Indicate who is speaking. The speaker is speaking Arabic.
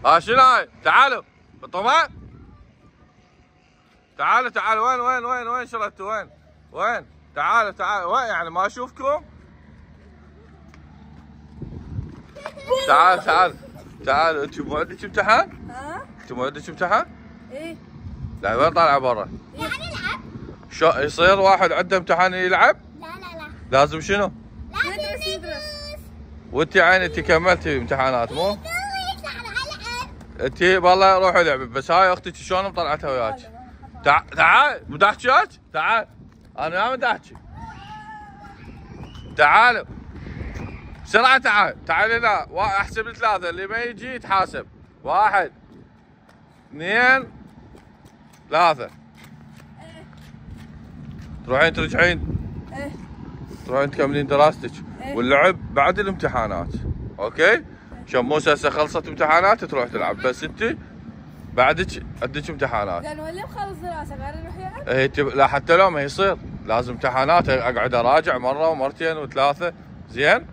Speaker 1: ها شنو هاي؟ تعالوا فطمة، تعالوا وين شردتوا وين؟ تعالوا وين يعني ما اشوفكم؟ تعالوا انتم مو عندك امتحان؟
Speaker 2: ها؟
Speaker 1: انتم مو عندك امتحان؟
Speaker 2: ايه.
Speaker 1: لا وين طالعه برا؟
Speaker 3: يعني نلعب.
Speaker 1: شو يصير واحد عنده امتحان يلعب؟
Speaker 3: لا
Speaker 1: لازم شنو؟
Speaker 3: لازم يدرس.
Speaker 1: وانت عيني انت كملتي امتحانات مو؟
Speaker 3: يطلع العب.
Speaker 1: انت والله روحي لعبي، بس هاي اختك شلون مطلعتها وياك؟ تعال بدي احكيك، تعال انا ما بدي احكي. تعالوا بسرعه تعال هنا، احسب ثلاثه اللي ما يجي يتحاسب. 1 2 3. تروحين ترجعين؟
Speaker 2: ايه.
Speaker 1: تروحين تكملين دراستك واللعب بعد الامتحانات، اوكي؟ شموسه هسه خلصت امتحانات تروح تلعب، بس انت بعدك عندك امتحانات.
Speaker 2: لانه اللي مخلص دراسه غير يروح يلعب؟
Speaker 1: اي لا حتى لو ما يصير لازم امتحانات، اقعد اراجع مره ومرتين وثلاثه، زين؟